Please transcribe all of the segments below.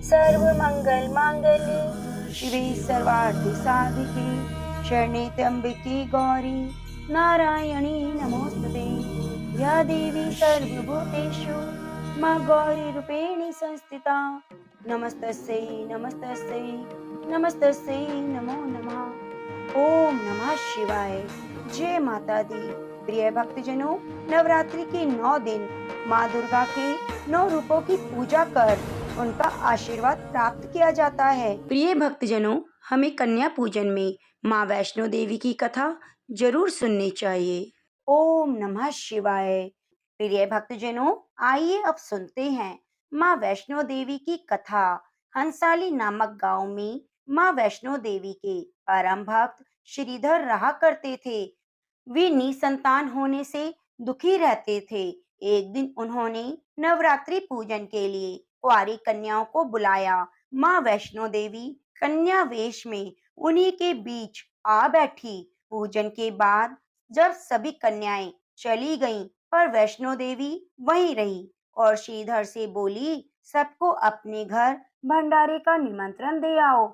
सर्वमंगल मांगल्ये शिवे सर्वार्थ साधिके शरणे त्र्यंबके गौरी नारायणी नमोस्तुते। या देवी सर्वभूतेषु मां गौरी रूपेण संस्थिता नमस्तस्यै नमस्तस्यै नमस्तस्यै नमो नमः। ओम नमः शिवाय। जय माता दी। प्रिय भक्तजनों, नवरात्रि के 9 दिन माँ दुर्गा के 9 रूपों की पूजा कर उनका आशीर्वाद प्राप्त किया जाता है। प्रिय भक्तजनों, हमें कन्या पूजन में माँ वैष्णो देवी की कथा जरूर सुननी चाहिए। ओम नमः शिवाय। प्रिय भक्तजनों, आइए अब सुनते हैं माँ वैष्णो देवी की कथा। हंसाली नामक गांव में माँ वैष्णो देवी के परम भक्त श्रीधर रहा करते थे। वे निसंतान होने से दुखी रहते थे। एक दिन उन्होंने नवरात्रि पूजन के लिए कुंवारी कन्याओं को बुलाया। माँ वैष्णो देवी कन्या वेश में उन्हीं के बीच आ बैठी। पूजन के बाद जब सभी कन्याएं चली गईं, पर वैष्णो देवी वहीं रही और श्रीधर से बोली, सबको अपने घर भंडारे का निमंत्रण दे आओ।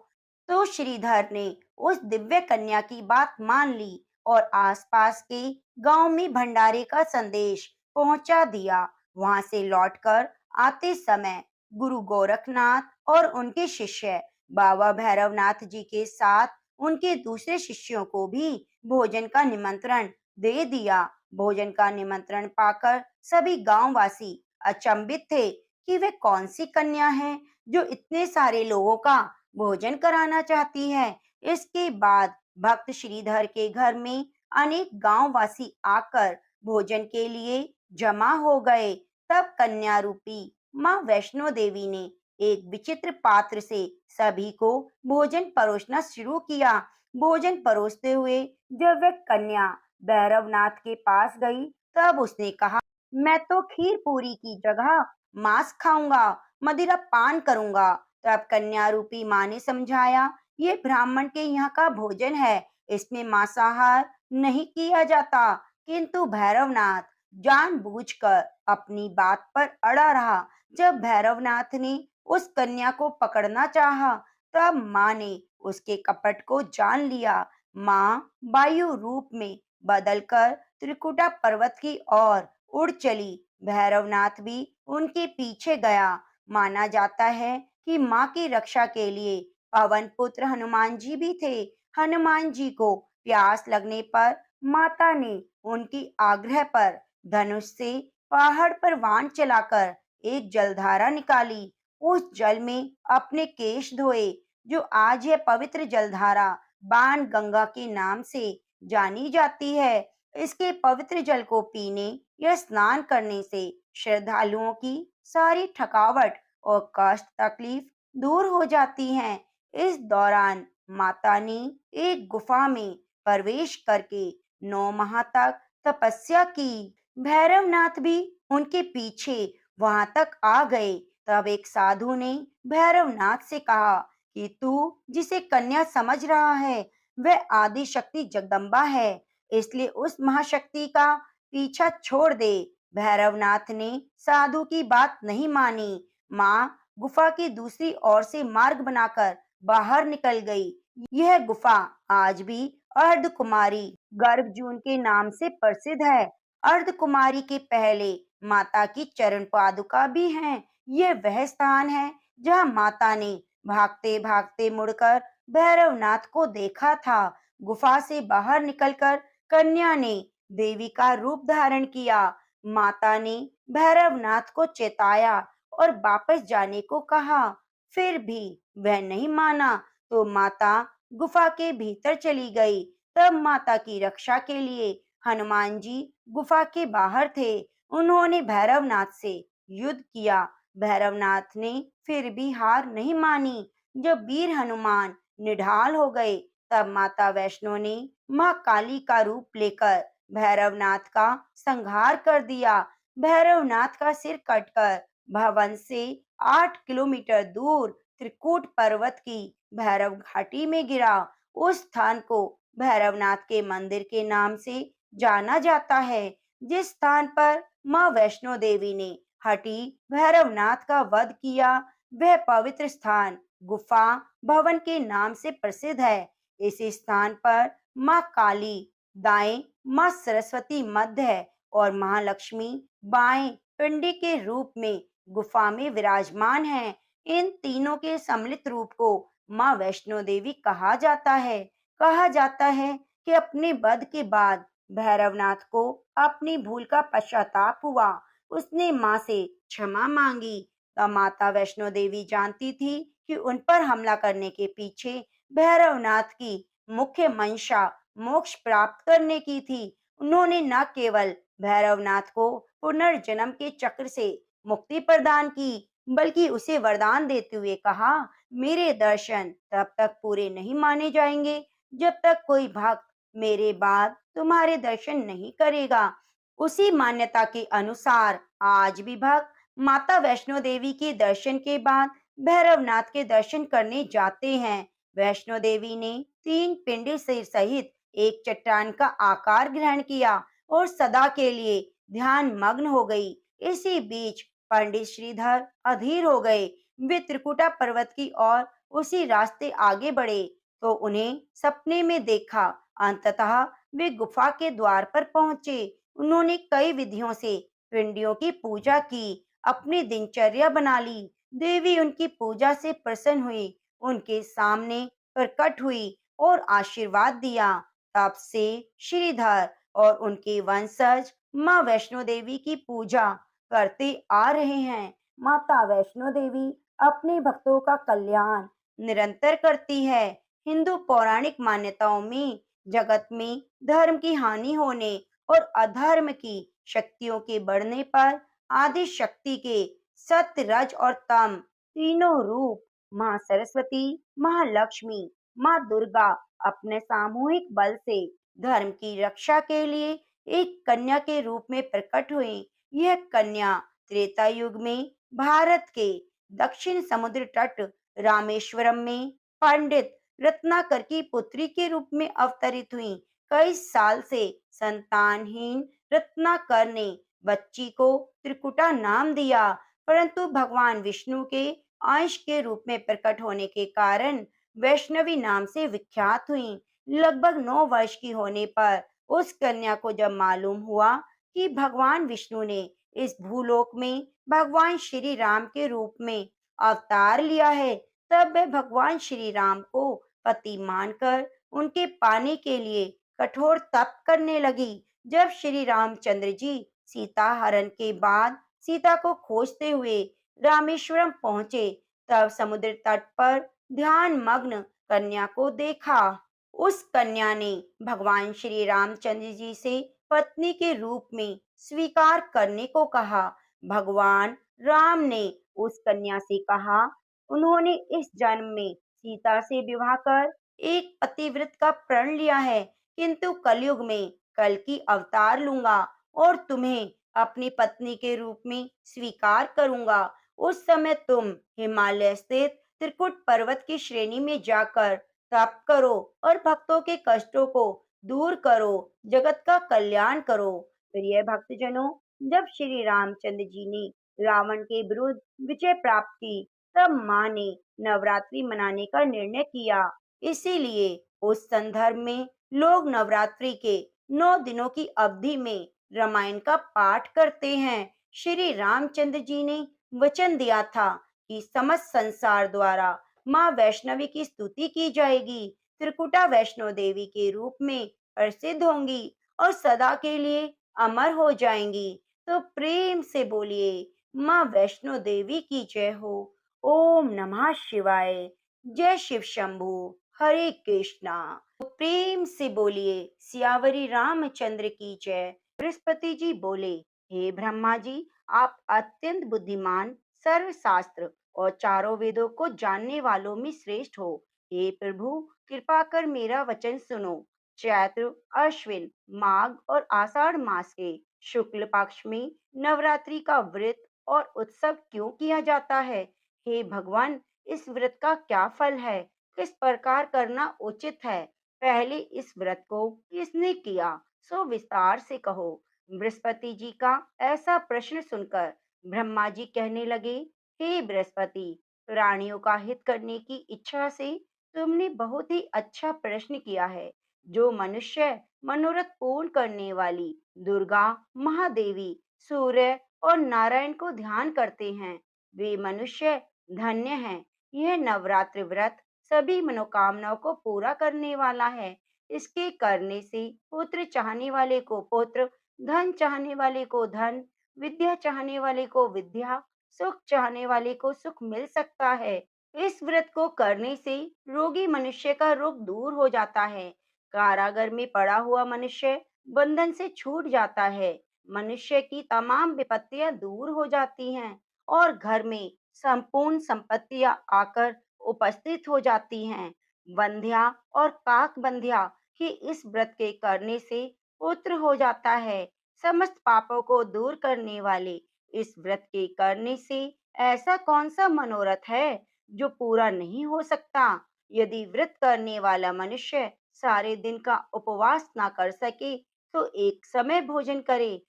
तो श्रीधर ने उस दिव्य कन्या की बात मान ली और आसपास के गांव में भंडारे का संदेश पहुंचा दिया। वहां से लौटकर आते समय गुरु गोरखनाथ और उनके शिष्य बाबा भैरवनाथ जी के साथ उनके दूसरे शिष्यों को भी भोजन का निमंत्रण दे दिया। भोजन का निमंत्रण पाकर सभी गांववासी अचंभित थे कि वे कौन सी कन्या है जो इतने सारे लोगों का भोजन कराना चाहती है। इसके बाद भक्त श्रीधर के घर में अनेक गांववासी आकर भोजन के लिए जमा हो गए। तब कन्या रूपी माँ वैष्णो देवी ने एक विचित्र पात्र से सभी को भोजन परोसना शुरू किया। भोजन परोसते हुए जब वह कन्या भैरवनाथ के पास गई, तब उसने कहा, मैं तो खीर पूरी की जगह मांस खाऊंगा, मदिरा पान करूंगा। तब कन्या रूपी माँ ने समझाया, ये ब्राह्मण के यहाँ का भोजन है, इसमें मांसाहार नहीं किया जाता। किंतु भैरवनाथ जानबूझकर अपनी बात पर अड़ा रहा। जब भैरवनाथ ने उस कन्या को पकड़ना चाहा, तब माँ ने उसके कपट को जान लिया। माँ वायु रूप में बदलकर त्रिकुटा पर्वत की ओर उड़ चली। भैरवनाथ भी उनके पीछे गया। माना जाता है कि माँ की रक्षा के लिए पवन पुत्र हनुमान जी भी थे। हनुमान जी को प्यास लगने पर माता ने उनकी आग्रह पर धनुष से पहाड़ पर बाण चलाकर एक जलधारा निकाली। उस जल में अपने केश धोए, जो आज यह पवित्र जलधारा बाण गंगा के नाम से जानी जाती है। इसके पवित्र जल को पीने या स्नान करने से श्रद्धालुओं की सारी थकावट और कष्ट तकलीफ दूर हो जाती हैं। इस दौरान माता ने एक गुफा में प्रवेश करके 9 माह तक तपस्या की। भैरवनाथ भी उनके पीछे वहां तक आ गए। तब एक साधु ने भैरवनाथ से कहा कि तू जिसे कन्या समझ रहा है वह आदि शक्ति जगदम्बा है, इसलिए उस महाशक्ति का पीछा छोड़ दे। भैरवनाथ ने साधु की बात नहीं मानी। माँ गुफा की दूसरी ओर से मार्ग बनाकर बाहर निकल गई। यह गुफा आज भी अर्धकुमारी गर्भजून के नाम से प्रसिद्ध है। अर्धकुमारी के पहले माता की चरण पादुका भी हैं। यह वह स्थान है जहाँ माता ने भागते भागते मुड़कर भैरवनाथ को देखा था। गुफा से बाहर निकलकर कन्या ने देवी का रूप धारण किया। माता ने भैरवनाथ को चेताया और वापस जाने को कहा, फिर भी वह नहीं माना तो माता गुफा के भीतर चली गई। तब माता की रक्षा के लिए हनुमान जी गुफा के बाहर थे। उन्होंने भैरवनाथ से युद्ध किया। भैरवनाथ ने फिर भी हार नहीं मानी। जब वीर हनुमान निढाल हो गए, तब माता वैष्णो ने मां काली का रूप लेकर भैरवनाथ का संहार कर दिया। भैरवनाथ का सिर कटकर भवन से 8 किलोमीटर दूर त्रिकूट पर्वत की भैरव घाटी में गिरा। उस स्थान को भैरवनाथ के मंदिर के नाम से जाना जाता है, जिस स्थान पर मां वैष्णो देवी ने हठी भैरवनाथ का वध किया। वह पवित्र स्थान गुफा भवन के नाम से प्रसिद्ध है। इस स्थान पर माँ काली दाएं, माँ सरस्वती मध्य है और महालक्ष्मी बाएं पिंडी के रूप में गुफा में विराजमान है। इन तीनों के सम्मिलित रूप को माँ वैष्णो देवी कहा जाता है। कहा जाता है कि अपने वध के बाद भैरवनाथ को अपनी भूल का पश्चाताप हुआ। उसने माँ से क्षमा मांगी। तब माता वैष्णो देवी जानती थी कि उन पर हमला करने के पीछे भैरवनाथ की मुख्य मंशा मोक्ष प्राप्त करने की थी। उन्होंने न केवल भैरवनाथ को पुनर्जन्म के चक्र से मुक्ति प्रदान की, बल्कि उसे वरदान देते हुए कहा, मेरे दर्शन तब तक पूरे नहीं माने जाएंगे जब तक कोई भक्त मेरे बाद तुम्हारे दर्शन नहीं करेगा। उसी मान्यता के अनुसार आज भी भक्त माता वैष्णो देवी के दर्शन के बाद भैरवनाथ के दर्शन करने जाते हैं। वैष्णो देवी ने तीन पिंडी से सहित एक चट्टान का आकार ग्रहण किया और सदा के लिए ध्यान मग्न हो गई। इसी बीच पंडित श्रीधर अधीर हो गए। वे त्रिकुटा पर्वत की ओर उसी रास्ते आगे बढ़े तो उन्हें सपने में देखा। अंततः वे गुफा के द्वार पर पहुंचे। उन्होंने कई विधियों से पिंडियों की पूजा की, अपनी दिनचर्या बना ली। देवी उनकी पूजा से प्रसन्न हुई, उनके सामने प्रकट हुई और आशीर्वाद दिया। तब से श्रीधर और उनके वंशज माँ वैष्णो देवी की पूजा करते आ रहे हैं। माता वैष्णो देवी अपने भक्तों का कल्याण निरंतर करती है। हिंदू पौराणिक मान्यताओं में जगत में धर्म की हानि होने और अधर्म की शक्तियों के बढ़ने पर आदि शक्ति के सत्य, रज और तम तीनों रूप माँ सरस्वती, महालक्ष्मी, माँ दुर्गा अपने सामूहिक बल से धर्म की रक्षा के लिए एक कन्या के रूप में प्रकट हुई। यह कन्या त्रेता युग में भारत के दक्षिण समुद्र तट रामेश्वरम में पंडित रत्नाकर की पुत्री के रूप में अवतरित हुई। कई साल से संतानहीन रत्नाकर ने बच्ची को त्रिकुटा नाम दिया, परंतु भगवान विष्णु के अंश के रूप में प्रकट होने के कारण वैष्णवी नाम से विख्यात हुई। लगभग 9 वर्ष की होने पर उस कन्या को जब मालूम हुआ कि भगवान विष्णु ने इस भूलोक में भगवान श्री राम के रूप में अवतार लिया है, तब वह भगवान श्री राम को पति मानकर उनके पाने के लिए कठोर तप करने लगी। जब श्री रामचंद्र जी सीता हरण के बाद सीता को खोजते हुए रामेश्वरम पहुंचे, तब समुद्र तट पर ध्यान मग्न कन्या को देखा। उस कन्या ने भगवान श्री रामचंद्र जी से पत्नी के रूप में स्वीकार करने को कहा। भगवान राम ने उस कन्या से कहा, उन्होंने इस जन्म में सीता से विवाह कर एक पतिव्रत का प्रण लिया है, किंतु कलयुग में कल की अवतार लूंगा और तुम्हें अपनी पत्नी के रूप में स्वीकार करूंगा। उस समय तुम हिमालय स्थित त्रिकुट पर्वत की श्रेणी में जाकर तप करो और भक्तों के कष्टों को दूर करो, जगत का कल्याण करो। प्रिय भक्तजनों, जब श्री रामचंद्र जी ने रावण के विरुद्ध विजय प्राप्त की, तब माँ ने नवरात्रि मनाने का निर्णय किया। इसीलिए उस संदर्भ में लोग नवरात्रि के 9 दिनों की अवधि में रामायण का पाठ करते हैं। श्री रामचंद्र जी ने वचन दिया था कि समस्त संसार द्वारा माँ वैष्णवी की स्तुति की जाएगी, त्रिकुटा वैष्णो देवी के रूप में प्रसिद्ध होंगी और सदा के लिए अमर हो जाएंगी। तो प्रेम से बोलिए, माँ वैष्णो देवी की जय हो। ओम नमः शिवाय। जय शिव शंभू। हरे कृष्णा। तो प्रेम से बोलिए, सियावरी रामचंद्र की जय। बृहस्पति जी बोले, हे ब्रह्मा जी, आप अत्यंत बुद्धिमान, सर्वशास्त्र और चारों वेदों को जानने वालों में श्रेष्ठ हो। हे प्रभु, कृपा कर मेरा वचन सुनो। चैत्र, अश्विन, माघ और आषाढ़ मास के शुक्ल पक्ष में नवरात्रि का व्रत और उत्सव क्यों किया जाता है? हे भगवान, इस व्रत का क्या फल है? किस प्रकार करना उचित है? पहले इस व्रत को किसने किया, सो विस्तार से कहो। बृहस्पति जी का ऐसा प्रश्न सुनकर ब्रह्मा जी कहने लगे, हे बृहस्पति, प्राणियों का हित करने की इच्छा से तुमने बहुत ही अच्छा प्रश्न किया है। जो मनुष्य मनोरथ पूर्ण करने वाली दुर्गा, महादेवी, सूर्य और नारायण को ध्यान करते हैं, वे मनुष्य धन्य हैं। यह नवरात्रि व्रत सभी मनोकामनाओं को पूरा करने वाला है। इसके करने से पुत्र चाहने वाले को पुत्र, धन चाहने वाले को धन, विद्या चाहने वाले को विद्या, सुख चाहने वाले को सुख मिल सकता है। इस व्रत को करने से रोगी मनुष्य का रोग दूर हो जाता है। कारागार में पड़ा हुआ मनुष्य बंधन से छूट जाता है। मनुष्य की तमाम विपत्तियां दूर हो जाती हैं और घर में संपूर्ण संपत्तियां आकर उपस्थित हो जाती हैं। बंध्या और काक बंध्या ही इस व्रत के करने से पुत्र हो जाता है। समस्त पापों को दूर करने वाले इस व्रत के करने से ऐसा कौन सा मनोरथ है जो पूरा नहीं हो सकता। यदि व्रत करने वाला मनुष्य सारे दिन का उपवास ना कर सके तो एक समय भोजन करे।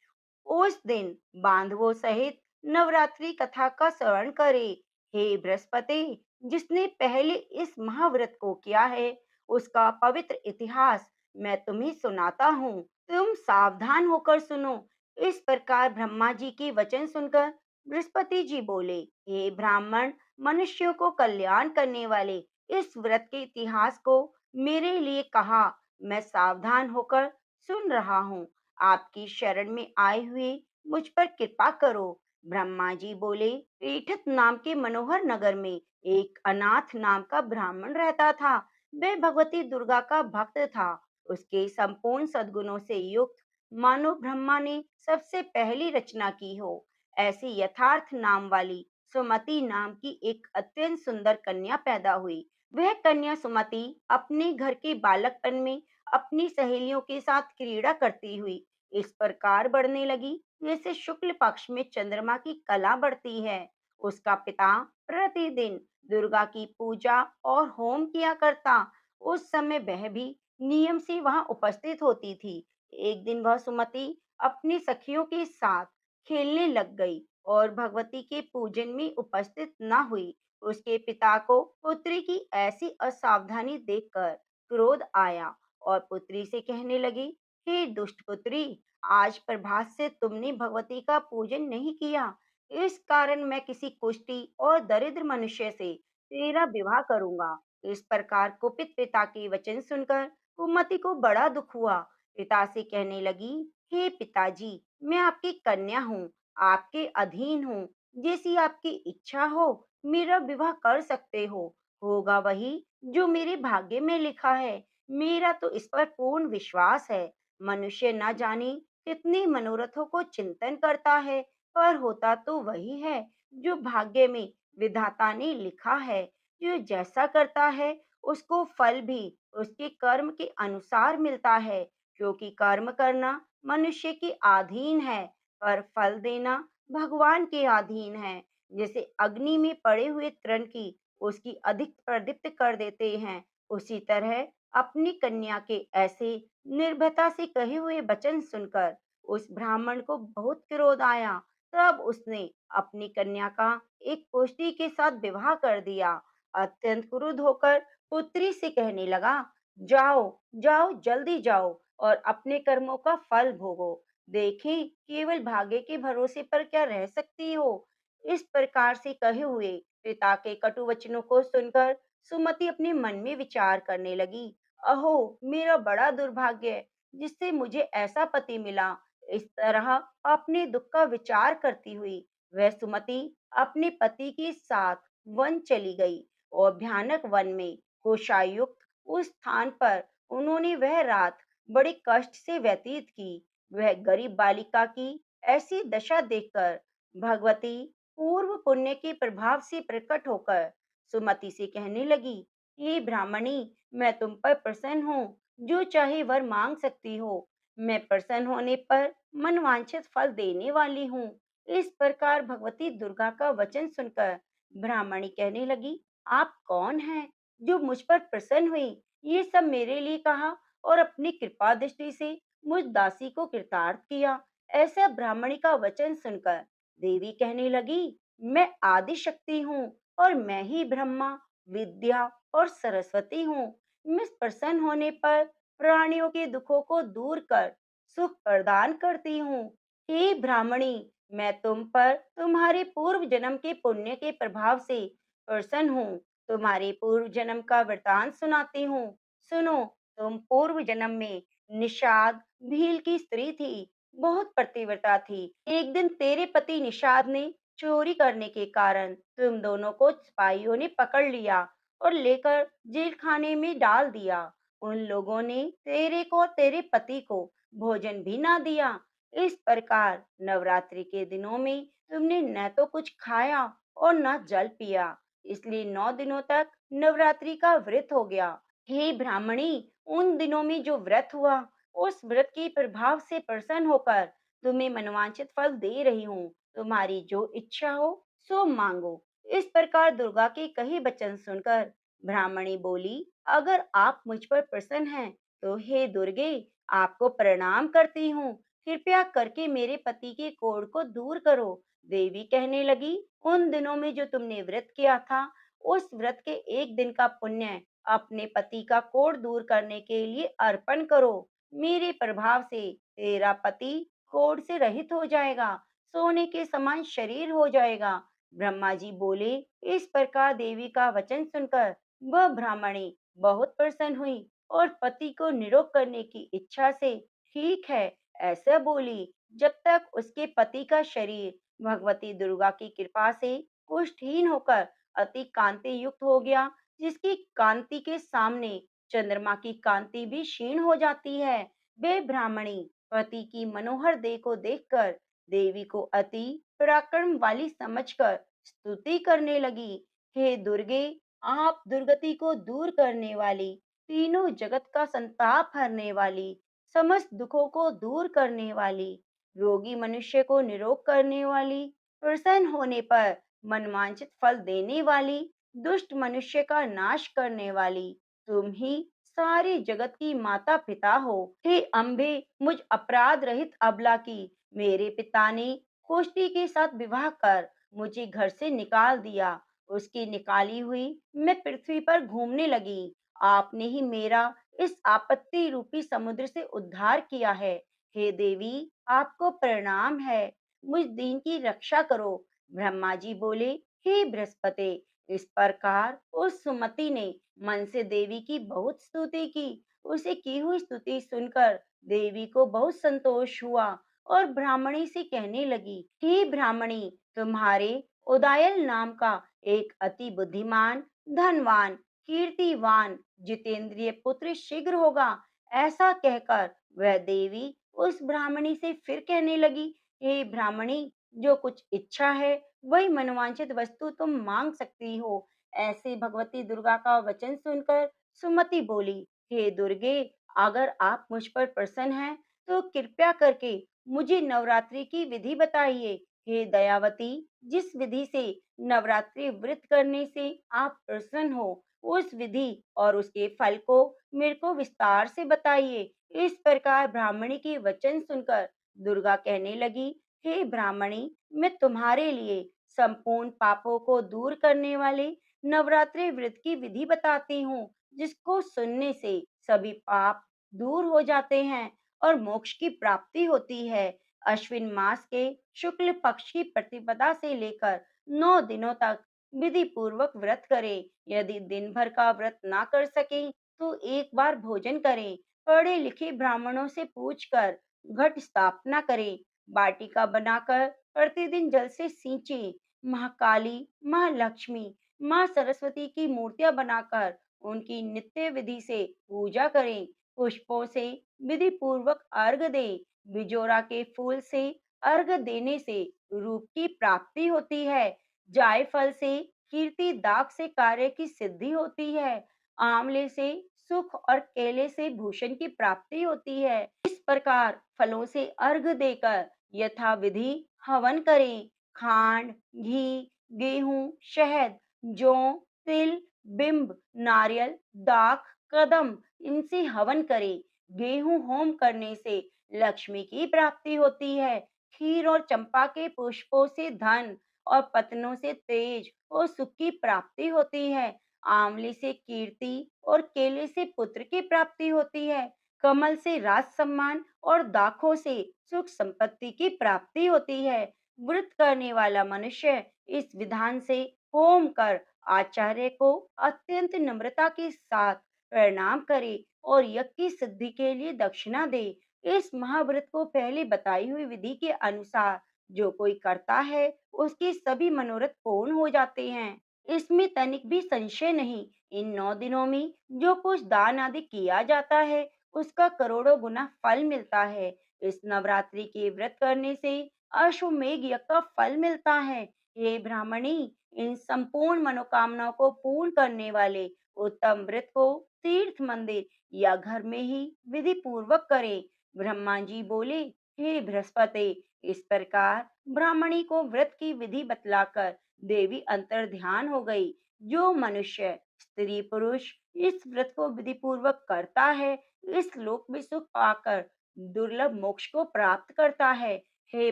उस दिन बांधवों सहित नवरात्रि कथा का श्रवण करे। हे बृहस्पति, जिसने पहले इस महाव्रत को किया है, उसका पवित्र इतिहास मैं तुम्हें सुनाता हूँ। तुम सावधान होकर सुनो। इस प्रकार ब्रह्मा जी के वचन सुनकर बृहस्पति जी बोले, हे ब्राह्मण, मनुष्यों को कल्याण करने वाले इस व्रत के इतिहास को मेरे लिए कहा। मैं सावधान होकर सुन रहा हूँ। आपकी शरण में आए हुए मुझ पर कृपा करो। ब्रह्मा जी बोले, पीठत नाम के मनोहर नगर में एक अनाथ नाम का ब्राह्मण रहता था। वह भगवती दुर्गा का भक्त था। उसके संपूर्ण सद्गुणों से युक्त मानो ब्रह्मा ने सबसे पहली रचना की हो ऐसी यथार्थ नाम वाली सुमति नाम की एक अत्यंत सुंदर कन्या पैदा हुई। वह कन्या सुमति अपने घर के बालकपन में अपनी सहेलियों के साथ क्रीड़ा करती हुई इस प्रकार बढ़ने लगी जैसे शुक्ल पक्ष में चंद्रमा की कला बढ़ती है। उसका पिता प्रतिदिन दुर्गा की पूजा और होम किया करता। उस समय वह भी नियम से वहां उपस्थित होती थी। एक दिन वह सुमति अपनी सखियों के साथ खेलने लग गई और भगवती के पूजन में उपस्थित न हुई। उसके पिता को पुत्री की ऐसी असावधानी देखकर क्रोध आया और पुत्री से कहने लगी, हे दुष्ट पुत्री, आज प्रभात से तुमने भगवती का पूजन नहीं किया। इस कारण मैं किसी कुष्टी और दरिद्र मनुष्य से तेरा विवाह करूंगा। इस प्रकार कुपित पिता के वचन सुनकर कुमति को बड़ा दुख हुआ। पिता से कहने लगी, हे पिताजी, मैं आपकी कन्या हूँ, आपके अधीन हूँ। जैसी आपकी इच्छा हो मेरा विवाह कर सकते हो। होगा वही जो मेरे भाग्य में लिखा है। मेरा तो इस पर पूर्ण विश्वास है। मनुष्य न जाने कितने मनोरथों को चिंतन करता है, पर होता तो वही है जो भाग्य में विधाता ने लिखा है। जो जैसा करता है उसको फल भी उसके कर्म के अनुसार मिलता है, क्योंकि कर्म करना मनुष्य के अधीन है, पर फल देना भगवान के अधीन है। जैसे अग्नि में पड़े हुए तृण की उसकी अधिक प्रदीप्त कर देते हैं, उसी तरह अपनी कन्या के ऐसे निर्भयता से कहे हुए वचन सुनकर उस ब्राह्मण को बहुत क्रोध आया। तब उसने अपनी कन्या का एक पुष्टि के साथ विवाह कर दिया। अत्यंत क्रुद्ध होकर पुत्री से कहने लगा, जाओ जाओ जल्दी जाओ और अपने कर्मों का फल भोगो। देखें केवल भाग्य के भरोसे पर क्या रह सकती हो। इस प्रकार से कहे हुए पिता के कटु वचनों को सुनकर सुमति अपने मन में विचार करने लगी, अहो मेरा बड़ा दुर्भाग्य है जिससे मुझे ऐसा पति मिला। इस तरह अपने दुख का विचार करती हुई वह सुमति अपने पति के साथ वन चली गई और भयानक वन में कोषायुक्त उस स्थान पर उन्होंने वह रात बड़े कष्ट से व्यतीत की। वह गरीब बालिका की ऐसी दशा देखकर भगवती पूर्व पुण्य के प्रभाव से प्रकट होकर सुमति से कहने लगी, हे ब्राह्मणी, मैं तुम पर प्रसन्न हूँ, जो चाहे वर मांग सकती हो। मैं प्रसन्न होने पर मनवांछित फल देने वाली हूँ। इस प्रकार भगवती दुर्गा का वचन सुनकर ब्राह्मणी कहने लगी, आप कौन हैं जो मुझ पर प्रसन्न हुई? ये सब मेरे लिए कहा और अपनी कृपा दृष्टि से मुझ दासी को कृतार्थ किया। ऐसा ब्राह्मणी का वचन सुनकर देवी कहने लगी, मैं आदि शक्ति हूँ, और मैं ही ब्रह्मा, विद्या और सरस्वती हूँ। मैं प्रसन्न होने पर प्राणियों के दुखों को दूर कर सुख प्रदान करती हूँ। हे ब्राह्मणी, मैं तुम पर तुम्हारे पूर्व जन्म के पुण्य के प्रभाव से प्रसन्न हूँ। तुम्हारे पूर्व जन्म का वृतांत सुनाती हूँ। सुनो, तुम पूर्व जन्म में निषाद भील की स्त्री थी, बहुत पतिव्रता थी। एक दिन तेरे पति निषाद ने चोरी करने के कारण तुम दोनों को सिपाहियों ने पकड़ लिया और लेकर जेल खाने में डाल दिया। उन लोगों ने तेरे को और तेरे पति को भोजन भी ना दिया। इस प्रकार नवरात्रि के दिनों में तुमने न तो कुछ खाया और न जल पिया, इसलिए 9 दिनों तक नवरात्रि का व्रत हो गया। हे ब्राह्मणी, उन दिनों में जो व्रत हुआ, उस व्रत के प्रभाव से प्रसन्न होकर तुम्हें मनोवांछित फल दे रही हूँ। तुम्हारी जो इच्छा हो सो मांगो। इस प्रकार दुर्गा के कहे वचन सुनकर ब्राह्मणी बोली, अगर आप मुझ पर प्रसन्न हैं, तो हे दुर्गे, आपको प्रणाम करती हूँ। कृपया करके मेरे पति के कोढ़ को दूर करो। देवी कहने लगी, उन दिनों में जो तुमने व्रत किया था, उस व्रत के एक दिन का पुण्य अपने पति का कोढ़ दूर करने के लिए अर्पण करो। मेरे प्रभाव से तेरा पति कोढ़ से रहित हो जाएगा, सोने के समान शरीर हो जाएगा। ब्रह्मा जी बोले। इस प्रकार देवी का वचन सुनकर वह ब्राह्मणी बहुत प्रसन्न हुई और पति को निरोग करने की इच्छा से ठीक है ऐसा बोली। जब तक उसके पति का शरीर भगवती दुर्गा की कृपा से कुष्ठहीन होकर अति कांति युक्त हो गया, जिसकी कांति के सामने चंद्रमा की कांति भी क्षीण हो जाती है। वे ब्राह्मणी पति की मनोहर देह को देखकर देवी को अति पराक्रम वाली समझकर स्तुति करने लगी। हे दुर्गे, आप दुर्गति को दूर करने वाली, तीनों जगत का संताप हरने वाली, समस्त दुखों को दूर करने वाली, रोगी मनुष्य को निरोग करने वाली, प्रसन्न होने पर मनवांछित फल देने वाली, दुष्ट मनुष्य का नाश करने वाली, तुम ही सारे जगत की माता पिता हो। हे अम्बे, मुझ अपराध रहित अबला की मेरे पिता ने कोष्टी के साथ विवाह कर मुझे घर से निकाल दिया। उसकी निकाली हुई मैं पृथ्वी पर घूमने लगी। आपने ही मेरा इस आपत्ति रूपी समुद्र से उद्धार किया है। हे देवी, आपको प्रणाम है। मुझ दीन की रक्षा करो। ब्रह्मा जी बोले, हे बृहस्पति, इस प्रकार उस सुमति ने मन से देवी की बहुत स्तुति की। उसे की हुई स्तुति सुनकर देवी को बहुत संतोष हुआ और ब्राह्मणी से कहने लगी, हे ब्राह्मणी, तुम्हारे उदायल नाम का एक अति बुद्धिमान, धनवान, कीर्तिवान, जितेंद्रिय पुत्र शीघ्र होगा। ऐसा कहकर वह देवी उस ब्राह्मणी से फिर कहने लगी, हे ब्राह्मणी, जो कुछ इच्छा है वही मनोवांछित वस्तु तुम मांग सकती हो। ऐसे भगवती दुर्गा का वचन सुनकर सुमति बोली, हे दुर्गे, अगर आप मुझ पर प्रसन्न हैं, तो कृपया करके मुझे नवरात्रि की विधि बताइए। हे दयावती, जिस विधि से नवरात्रि व्रत करने से आप प्रसन्न हो, उस विधि और उसके फल को मेरे को विस्तार से बताइए। इस प्रकार ब्राह्मणी के वचन सुनकर दुर्गा कहने लगी, हे ब्राह्मणी, मैं तुम्हारे लिए संपूर्ण पापों को दूर करने वाले नवरात्रि व्रत की विधि बताती हूँ, जिसको सुनने से सभी पाप दूर हो जाते हैं और मोक्ष की प्राप्ति होती है। अश्विन मास के शुक्ल पक्ष की प्रतिपदा से लेकर 9 दिनों तक विधि पूर्वक व्रत करें। यदि दिन भर का व्रत ना कर सके, तो एक बार भोजन करें। पढ़े लिखे ब्राह्मणों से पूछकर घट स्थापना करें। वाटिका बनाकर प्रतिदिन जल से सींचे। महाकाली, महालक्ष्मी, माँ सरस्वती की मूर्तियां बनाकर उनकी नित्य विधि से पूजा करें। पुष्पों से विधि पूर्वक अर्घ दें। बिजोरा के फूल से अर्घ देने से रूप की प्राप्ति होती है। जायफल से कीर्ति, दाग से कार्य की सिद्धि होती है। आंवले से सुख और केले से भूषण की प्राप्ति होती है। इस प्रकार फलों से अर्घ देकर यथा विधि हवन करें। खांड, घी, गेहूं, शहद, जौ, तिल, बिंब, नारियल, दाख, कदम, इनसे हवन करें। गेहूं होम करने से लक्ष्मी की प्राप्ति होती है। खीर और चंपा के पुष्पों से धन और पत्तनों से तेज और सुख की प्राप्ति होती है। आंवले से कीर्ति और केले से पुत्र की प्राप्ति होती है। कमल से राज सम्मान और दाखों से सुख संपत्ति की प्राप्ति होती है। व्रत करने वाला मनुष्य इस विधान से होम कर आचार्य को अत्यंत नम्रता के साथ प्रणाम करे और यज्ञ की सिद्धि के लिए दक्षिणा दे। इस महाव्रत को पहले बताई हुई विधि के अनुसार जो कोई करता है उसके सभी मनोरथ पूर्ण हो जाते हैं। इसमें तनिक भी संशय नहीं। इन 9 दिनों में जो कुछ दान आदि किया जाता है उसका करोड़ों गुना फल मिलता है। इस नवरात्रि के व्रत करने से अश्वमेघ यज्ञ का फल मिलता है। हे ब्राह्मणी, इन संपूर्ण मनोकामनाओं को पूर्ण करने वाले उत्तम व्रत को तीर्थ मंदिर या घर में ही विधि पूर्वक करें। ब्रह्मा जी बोले, हे बृहस्पति, इस प्रकार ब्राह्मणी को व्रत की विधि बतलाकर देवी अंतर ध्यान हो गई। जो मनुष्य स्त्री पुरुष इस व्रत को विधि पूर्वक करता है इस लोक में सुख पाकर दुर्लभ मोक्ष को प्राप्त करता है। हे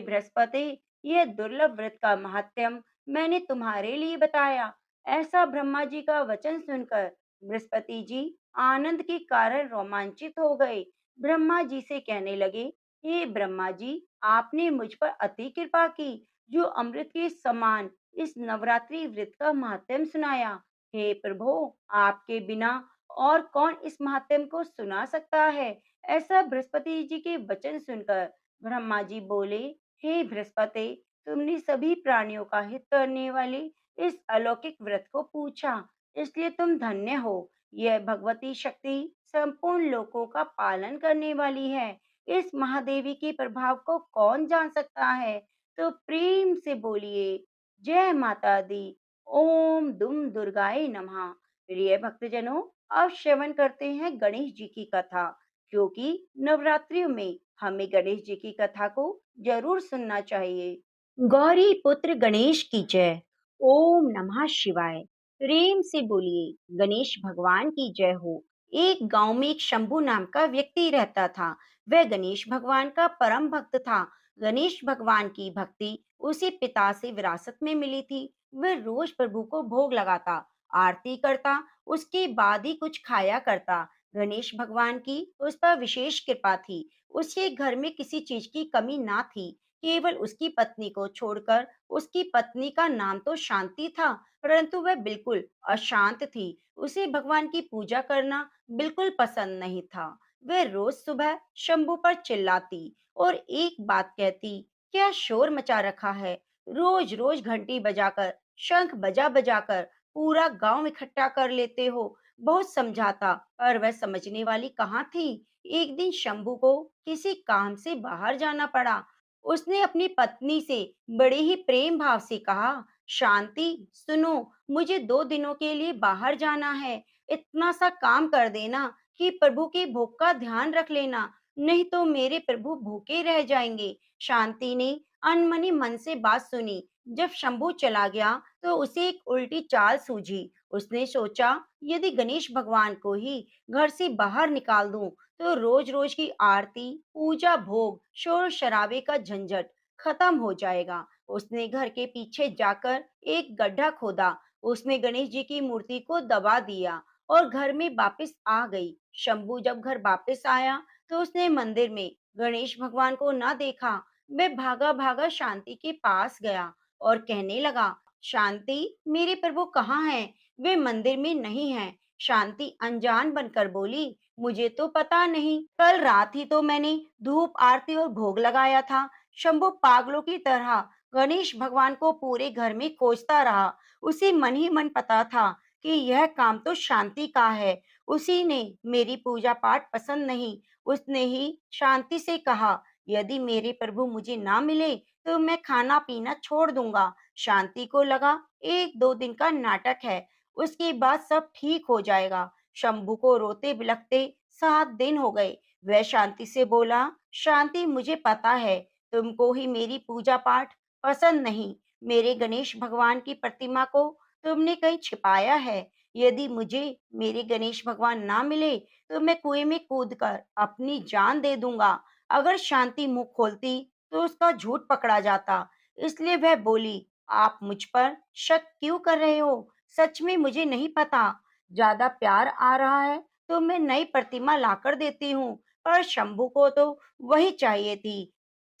बृहस्पति, यह दुर्लभ व्रत का महात्म्य मैंने तुम्हारे लिए बताया। ऐसा ब्रह्मा जी का वचन सुनकर बृहस्पति जी आनंद के कारण रोमांचित हो गए। ब्रह्मा जी से कहने लगे, हे ब्रह्मा जी, आपने मुझ पर अति कृपा की जो अमृत के समान इस नवरात्रि व्रत का महात्म्य सुनाया। हे प्रभु, आपके बिना और कौन इस महात्म्य को सुना सकता है। ऐसा बृहस्पति जी के वचन सुनकर ब्रह्मा जी बोले, हे बृहस्पति, तुमने सभी प्राणियों का हित करने वाले इस अलौकिक व्रत को पूछा, इसलिए तुम धन्य हो। यह भगवती शक्ति संपूर्ण लोकों का पालन करने वाली है। इस महादेवी के प्रभाव को कौन जान सकता है। तो प्रेम से बोलिए, जय माता दी। ओम दुम दुर्गाए नमः। प्रिय भक्तजनों, अब श्रवण करते हैं गणेश जी की कथा, क्योंकि नवरात्रियों में हमें गणेश जी की कथा को जरूर सुनना चाहिए। गौरी पुत्र गणेश की जय। ओम नमः शिवाय। प्रेम से बोलिए, गणेश भगवान की जय हो। एक गांव में एक शंभू नाम का व्यक्ति रहता था। वह गणेश भगवान का परम भक्त था। गणेश भगवान की भक्ति उसे पिता से विरासत में मिली थी। वह रोज प्रभु को भोग लगाता, आरती करता, उसके बाद ही कुछ खाया करता। गणेश भगवान की उस पर विशेष कृपा थी। उसके घर में किसी चीज की कमी ना थी। केवल उसकी पत्नी को छोड़कर, उसकी पत्नी का नाम तो शांति था, परंतु वह बिल्कुल अशांत थी। उसे भगवान की पूजा करना बिल्कुल पसंद नहीं था। वह रोज सुबह शंभू पर चिल्लाती और एक बात कहती, क्या शोर मचा रखा है। रोज रोज घंटी बजाकर, शंख बजा बजाकर पूरा गांव इकट्ठा कर लेते हो। बहुत समझाता पर वह समझने वाली कहाँ थी। एक दिन शंभू को किसी काम से बाहर जाना पड़ा। उसने अपनी पत्नी से बड़े ही प्रेम भाव से कहा, शांति सुनो, मुझे 2 दिनों के लिए बाहर जाना है। इतना सा काम कर देना कि प्रभु के भोग का ध्यान रख लेना, नहीं तो मेरे प्रभु भूखे रह जाएंगे। शांति ने अनमनी मन से बात सुनी। जब शंभू चला गया तो उसे एक उल्टी चाल सूझी। उसने सोचा, यदि गणेश भगवान को ही घर से बाहर निकाल दूं तो रोज रोज की आरती, पूजा, भोग, शोर शराबे का झंझट खत्म हो जाएगा। उसने घर के पीछे जाकर एक गड्ढा खोदा, उसमें गणेश जी की मूर्ति को दबा दिया और घर में वापस आ गई। शंभू जब घर वापस आया तो उसने मंदिर में गणेश भगवान को ना देखा। वह भागा भागा शांति के पास गया और कहने लगा, शांति, मेरे प्रभु कहाँ हैं? वे मंदिर में नहीं हैं। शांति अनजान बनकर बोली, मुझे तो पता नहीं, कल रात ही तो मैंने धूप आरती और भोग लगाया था। शंभू पागलों की तरह गणेश भगवान को पूरे घर में खोजता रहा। उसे मन ही मन पता था कि यह काम तो शांति का है। उसी ने मेरी पूजा पाठ पसंद नहीं। उसने ही शांति से कहा, यदि मेरे प्रभु मुझे ना मिले तो मैं खाना पीना छोड़ दूंगा। शांति को लगा 1-2 दिन का नाटक है, उसके बाद सब ठीक हो जाएगा। शंभू को रोते बिलखते 7 दिन हो गए। वह शांति से बोला, शांति, मुझे पता है तुमको ही मेरी पूजा पाठ पसंद नहीं। मेरे गणेश भगवान की प्रतिमा को तुमने कहीं छिपाया है। यदि मुझे मेरे गणेश भगवान ना मिले तो मैं कुएं में कूदकर अपनी जान दे दूंगा। अगर शांति मुंह खोलती तो उसका झूठ पकड़ा जाता। इसलिए वह बोली, आप मुझ पर शक क्यों कर रहे हो? सच में मुझे नहीं पता। ज्यादा प्यार आ रहा है तो मैं नई प्रतिमा लाकर देती हूँ, पर शंभू को तो वही चाहिए थी।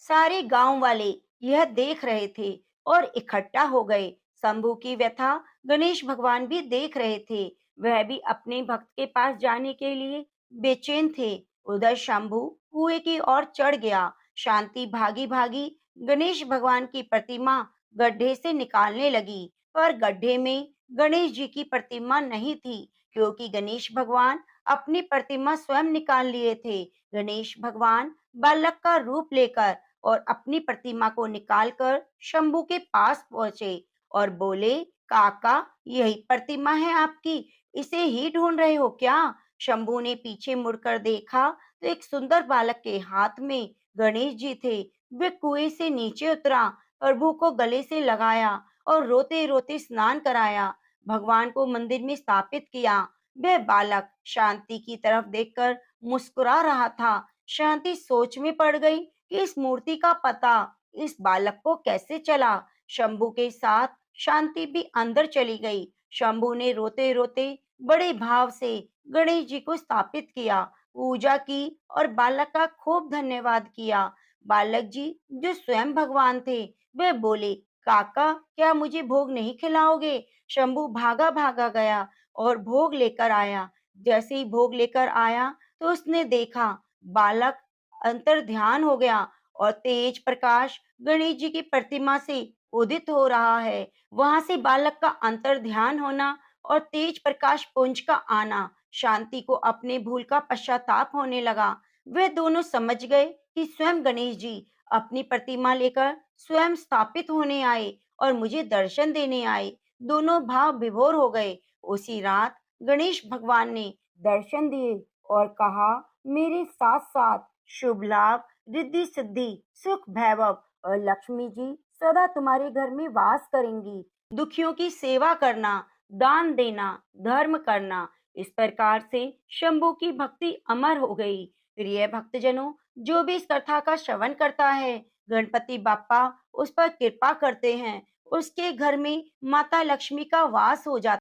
सारे गांव वाले यह देख रहे थे और इकट्ठा हो गए। शंभू की व्यथा गणेश भगवान भी देख रहे थे। वह भी अपने भक्त के पास जाने के लिए बेचैन थे। उधर शंभू कुएं की ओर चढ़ गया। शांति भागी भागी गणेश भगवान की प्रतिमा गड्ढे से निकालने लगी, पर गड्ढे में गणेश जी की प्रतिमा नहीं थी, क्योंकि गणेश भगवान अपनी प्रतिमा स्वयं निकाल लिए थे। गणेश भगवान बालक का रूप लेकर और अपनी प्रतिमा को निकालकर शंभू के पास पहुंचे और बोले, काका, यही प्रतिमा है आपकी, इसे ही ढूंढ रहे हो क्या? शंभू ने पीछे मुड़कर देखा तो एक सुंदर बालक के हाथ में गणेश जी थे। वे कुएं से नीचे उतरा, प्रभु को गले से लगाया और रोते रोते स्नान कराया, भगवान को मंदिर में स्थापित किया। वह बालक शांति की तरफ देखकर मुस्कुरा रहा था। शांति सोच में पड़ गई कि इस मूर्ति का पता इस बालक को कैसे चला। शंभू के साथ शांति भी अंदर चली गई। शंभू ने रोते रोते बड़े भाव से गणेश जी को स्थापित किया, पूजा की और बालक का खूब धन्यवाद किया। बालक जी, जो स्वयं भगवान थे, वे बोले, काका, क्या मुझे भोग नहीं खिलाओगे? शंभू भागा भागा गया और भोग लेकर आया। जैसे ही भोग लेकर आया तो उसने देखा बालक अंतर ध्यान हो गया और तेज प्रकाश गणेश जी की प्रतिमा से उदित हो रहा है। वहां से बालक का अंतर ध्यान होना और तेज प्रकाश पुंज का आना, शांति को अपने भूल का पश्चाताप होने लगा। वे दोनों समझ गए कि स्वयं गणेश जी अपनी प्रतिमा लेकर स्वयं स्थापित होने आए और मुझे दर्शन देने आए। दोनों भाव विभोर हो गए। उसी रात गणेश भगवान ने दर्शन दिए और कहा, मेरे साथ साथ शुभ लाभ, रिद्धि सिद्धि, सुख वैभव और लक्ष्मी जी सदा तुम्हारे घर में वास करेंगी। दुखियों की सेवा करना, दान देना, धर्म करना। इस प्रकार से शंभू की भक्ति अमर हो गई। प्रिय भक्तजनों, जो भी इस कथा का श्रवण करता है, गणपति बाप्पा उस पर कृपा करते हैं। उसके घर में माता लक्ष्मी का वास हो जाता